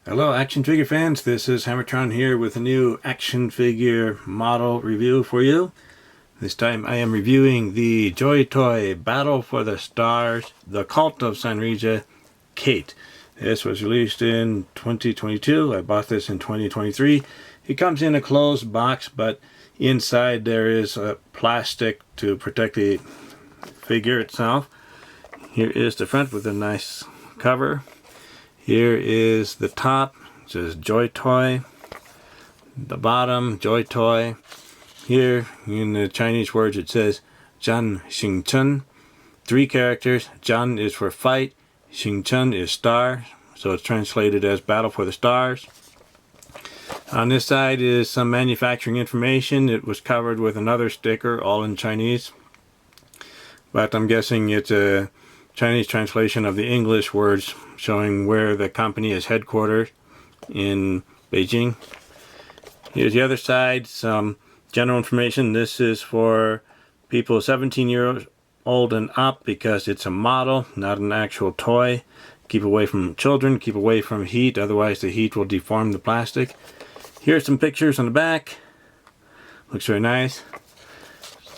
Hello action figure fans, this is HammerTron here with a new action figure model review for you. This time I am reviewing the Joy Toy Battle for the Stars, the Cult of San Reja, Kate. This was released in 2022. I bought this in 2023. It comes in a closed box, but inside there is a plastic to protect the figure itself. Here is the front with a nice cover. Here is the top, it says Joy Toy. The bottom, Joy Toy. Here in the Chinese words it says Zhan Xing Chen. 3 characters. Zhan is for fight, Xing Chen is star, so it's translated as Battle for the Stars. On this side is some manufacturing information. It was covered with another sticker, all in Chinese. But I'm guessing it's a Chinese translation of the English words showing where the company is headquartered in Beijing. Here's the other side, some general information. This is for people 17 years old and up because it's a model, not an actual toy. Keep away from children, keep away from heat, otherwise the heat will deform the plastic. Here's some pictures on the back. Looks very nice.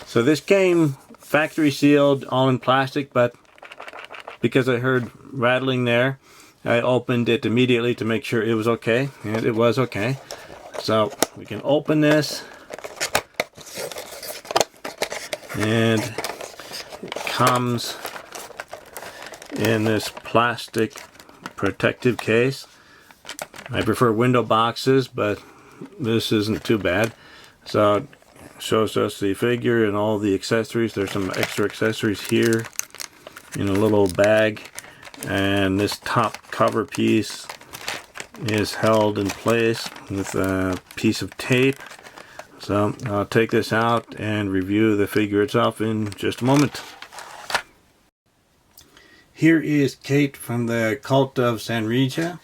So this came factory sealed, all in plastic, but because I heard rattling there, I opened it immediately to make sure it was okay, and it was okay. So we can open this, and it comes in this plastic protective case. I prefer window boxes, but this isn't too bad. So it shows us the figure and all the accessories. There's some extra accessories here in a little bag, and this top cover piece is held in place with a piece of tape. So I'll take this out and review the figure itself in just a moment. Here is Kate from the Cult of San Reja.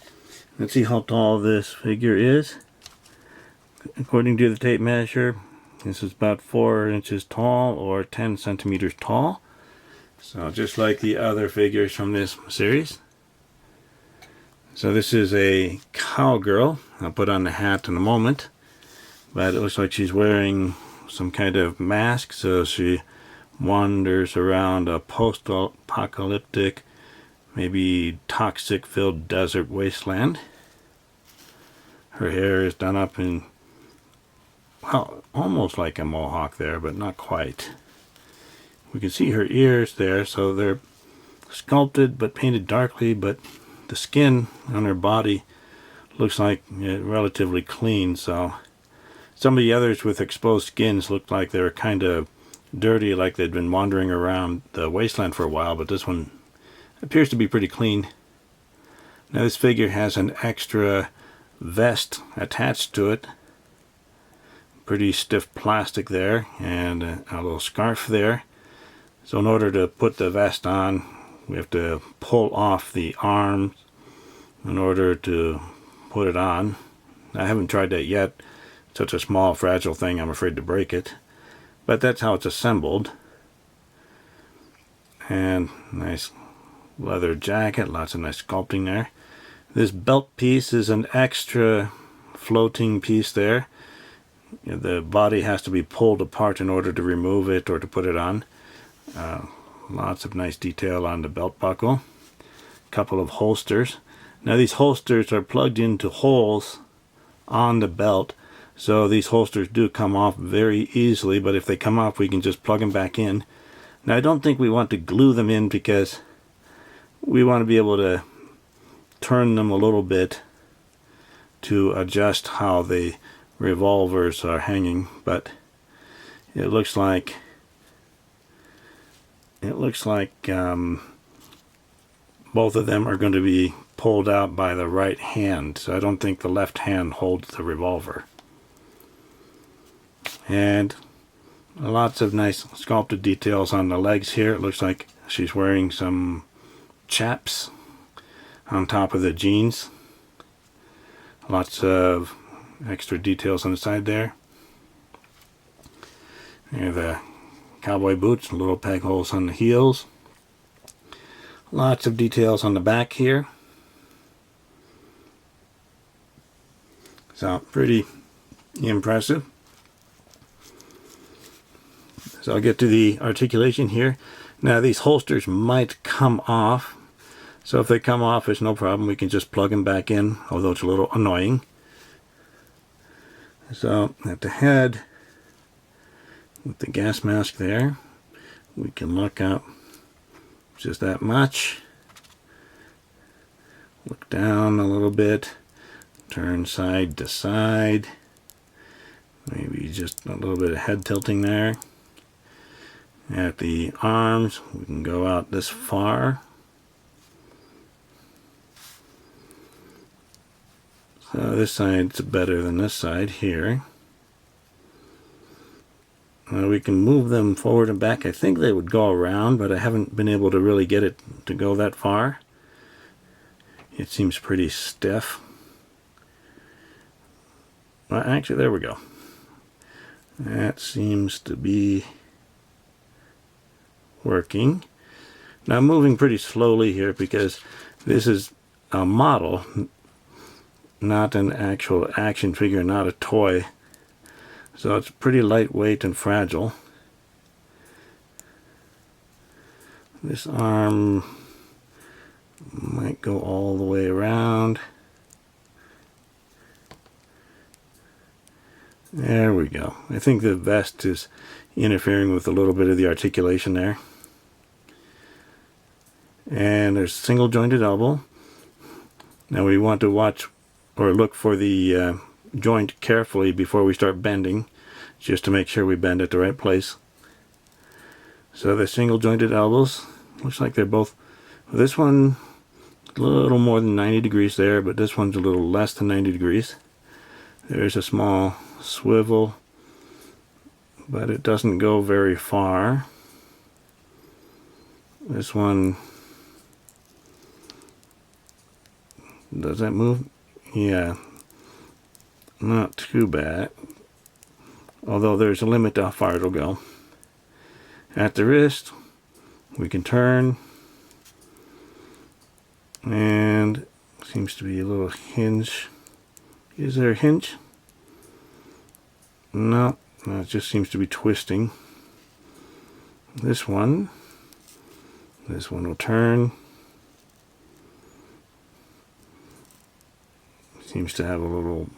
Let's see how tall this figure is. According to the tape measure, this is about 4 inches tall or 10 centimeters tall. So just like the other figures from this series. So this is a cowgirl. I'll put on the hat in a moment. But it looks like she's wearing some kind of mask, so she wanders around a post-apocalyptic, maybe toxic-filled desert wasteland. Her hair is done up in, well, almost like a mohawk there, but not quite. We can see her ears there, so they're sculpted but painted darkly, but the skin on her body looks like relatively clean. So some of the others with exposed skins looked like they were kind of dirty, like they'd been wandering around the wasteland for a while, but this one appears to be pretty clean. Now this figure has an extra vest attached to it. Pretty stiff plastic there, and a little scarf there. So in order to put the vest on, we have to pull off the arms in order to put it on. I haven't tried that yet. Such a small, fragile thing, I'm afraid to break it. But that's how it's assembled. And nice leather jacket, lots of nice sculpting there. This belt piece is an extra floating piece there. The body has to be pulled apart in order to remove it or to put it on. Lots of nice detail on the belt buckle. A couple of holsters. Now these holsters are plugged into holes on the belt, so these holsters do come off very easily, but if they come off we can just plug them back in. Now I don't think we want to glue them in because we want to be able to turn them a little bit to adjust how the revolvers are hanging, but it looks like both of them are going to be pulled out by the right hand, so I don't think the left hand holds the revolver. And lots of nice sculpted details on the legs here. It looks like she's wearing some chaps on top of the jeans. Lots of extra details on the side there. Here are the cowboy boots, little peg holes on the heels. Lots of details on the back here. So pretty impressive. So I'll get to the articulation here. Now these holsters might come off. So if they come off, it's no problem. We can just plug them back in, although it's a little annoying. So at the head, with the gas mask there, we can look up just that much. Look down a little bit. Turn side to side. Maybe just a little bit of head tilting there. At the arms, we can go out this far. So this side's better than this side here. We can move them forward and back. I think they would go around, but I haven't been able to really get it to go that far. It seems pretty stiff. Well, actually, there we go. That seems to be working. Now I'm moving pretty slowly here because this is a model, not an actual action figure, not a toy. So it's pretty lightweight and fragile. This arm might go all the way around. There we go. I think the vest is interfering with a little bit of the articulation there. And there's single jointed elbow. Now we want to watch or look for the joint carefully before we start bending, just to make sure we bend at the right place. So the single jointed elbows, looks like they're both, this one a little more than 90 degrees there, but this one's a little less than 90 degrees. There's a small swivel, but it doesn't go very far. This one, does that move? Yeah, not too bad, although there's a limit to how far it'll go. At the wrist, we can turn, and seems to be a little hinge. Is there a hinge? No, it just seems to be twisting. This one will turn. Seems to have a little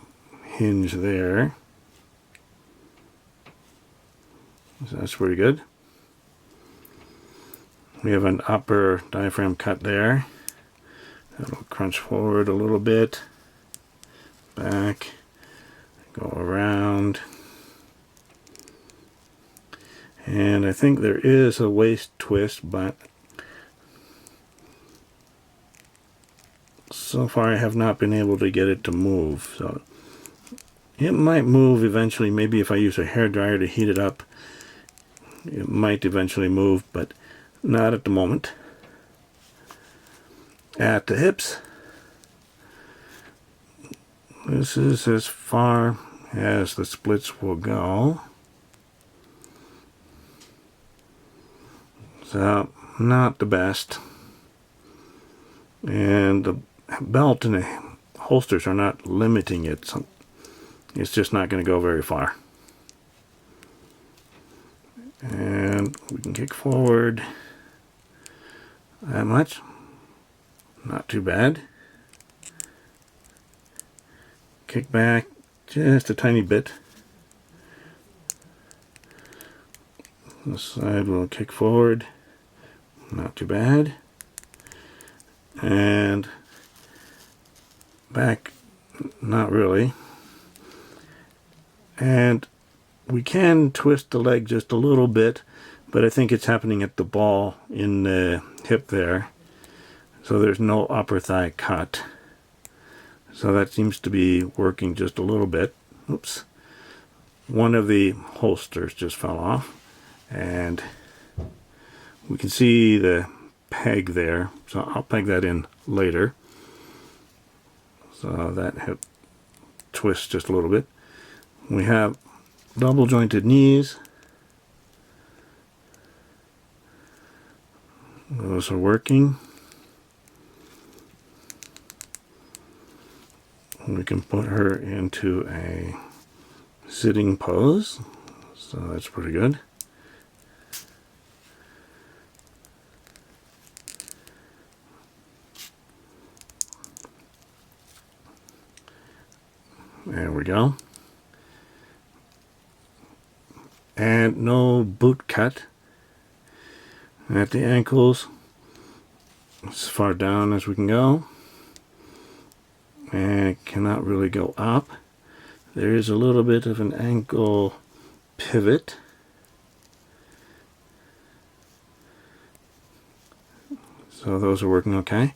hinge there. So that's pretty good. We have an upper diaphragm cut there. That'll crunch forward a little bit. Back. Go around. And I think there is a waist twist, but so far I have not been able to get it to move. So it might move eventually. Maybe if I use a hairdryer to heat it up, it might eventually move, but not at the moment. At the hips, this is as far as the splits will go. So not the best. And the belt and the holsters are not limiting it, so it's just not going to go very far. And we can kick forward that much. Not too bad. Kick back just a tiny bit. This side will kick forward. Not too bad. And back, not really. And we can twist the leg just a little bit, but I think it's happening at the ball in the hip there. So there's no upper thigh cut. So that seems to be working just a little bit. Oops. One of the holsters just fell off. And we can see the peg there. So I'll peg that in later. So that hip twists just a little bit. We have double jointed knees. Those are working. We can put her into a sitting pose, so that's pretty good. There we go. And no boot cut at the ankles, as far down as we can go, and it cannot really go up. There is a little bit of an ankle pivot, so those are working okay.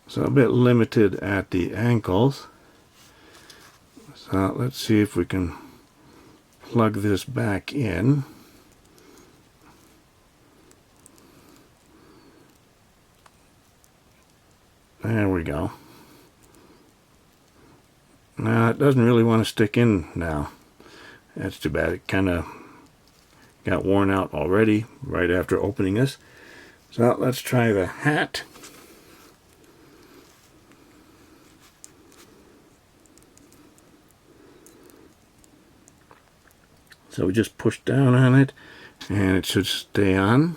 So a bit limited at the ankles. So let's see if we can plug this back in. There we go. Now it doesn't really want to stick in now. That's too bad. It kind of got worn out already right after opening this. So let's try the hat. So we just push down on it and it should stay on.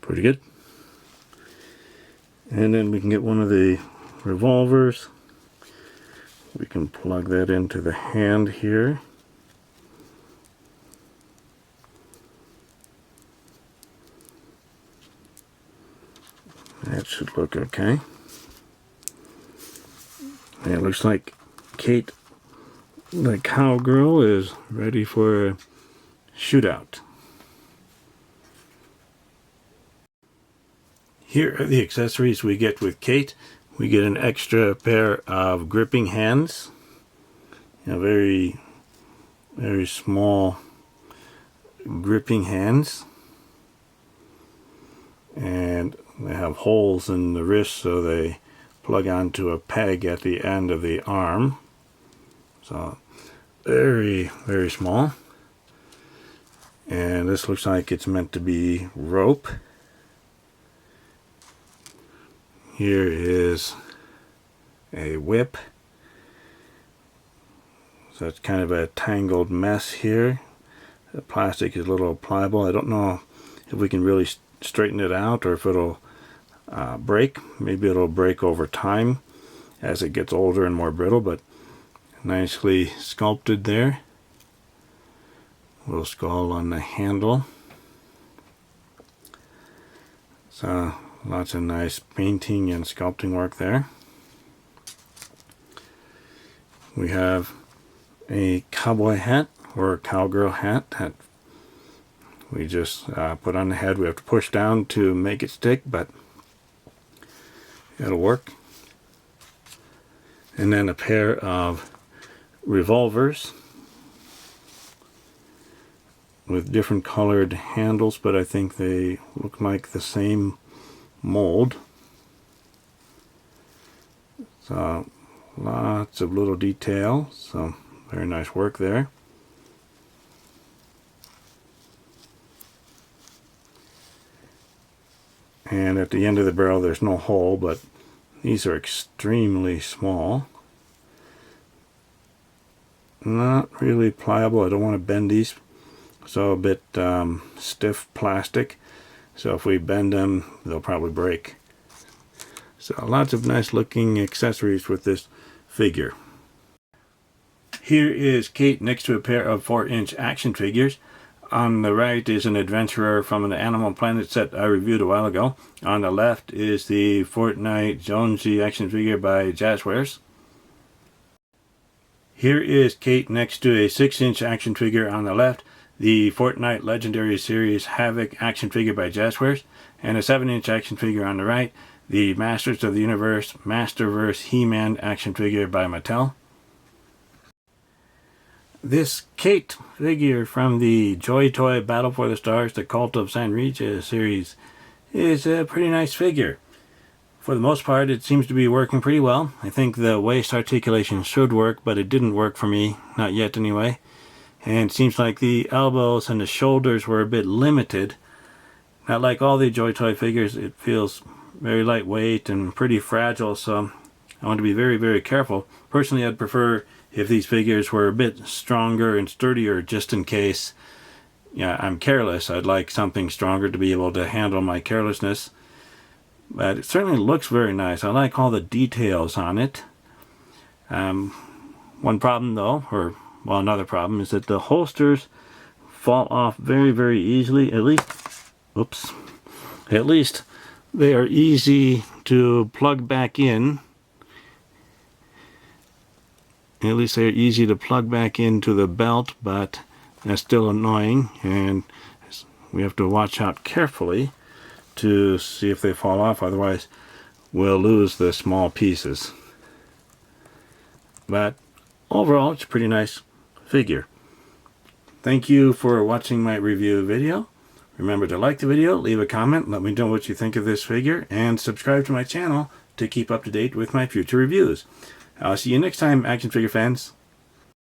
Pretty good. And then we can get one of the revolvers. We can plug that into the hand here. That should look okay. And it looks like Kate, the cowgirl, is ready for a shootout. Here are the accessories we get with Kate. We get an extra pair of gripping hands. Very, very small gripping hands. And they have holes in the wrist so they plug onto a peg at the end of the arm. So very, very small. And this looks like it's meant to be rope. Here is a whip. So it's kind of a tangled mess here. The plastic is a little pliable. I don't know if we can really straighten it out or if it'll break. Maybe it'll break over time as it gets older and more brittle, but nicely sculpted there. Little skull on the handle. So lots of nice painting and sculpting work there. We have a cowboy hat or a cowgirl hat that we just put on the head. We have to push down to make it stick, but it'll work. And then a pair of revolvers with different colored handles, but I think they look like the same mold. So lots of little detail, so very nice work there. And at the end of the barrel there's no hole, but these are extremely small. Not really pliable. I don't want to bend these, so a bit stiff plastic. So if we bend them, they'll probably break. So lots of nice looking accessories with this figure. Here is Kate next to a pair of 4-inch action figures. On the right is an adventurer from an Animal Planet set I reviewed a while ago. On the left is the Fortnite Jonesy action figure by Jazzwares. Here is Kate next to a 6-inch action figure on the left, the Fortnite Legendary Series Havoc action figure by Jazzwares, and a 7-inch action figure on the right, the Masters of the Universe Masterverse He-Man action figure by Mattel. This Kate figure from the Joy Toy Battle for the Stars, the Cult of San Reja series, is a pretty nice figure. For the most part, it seems to be working pretty well. I think the waist articulation should work, but it didn't work for me, not yet anyway. And it seems like the elbows and the shoulders were a bit limited. Not like all the Joy Toy figures, it feels very lightweight and pretty fragile, so I want to be very, very careful. Personally, I'd prefer if these figures were a bit stronger and sturdier, just in case I'm careless. I'd like something stronger to be able to handle my carelessness. But it certainly looks very nice. I like all the details on it. One problem though, another problem, is that the holsters fall off very, very easily. At least they are easy to plug back in. At least they're easy to plug back into the belt, but that's still annoying, and we have to watch out carefully to see if they fall off, otherwise we'll lose the small pieces. But overall, it's a pretty nice figure. Thank you for watching my review video. Remember to like the video, leave a comment, let me know what you think of this figure, and subscribe to my channel to keep up to date with my future reviews. I'll see you next time, action figure fans.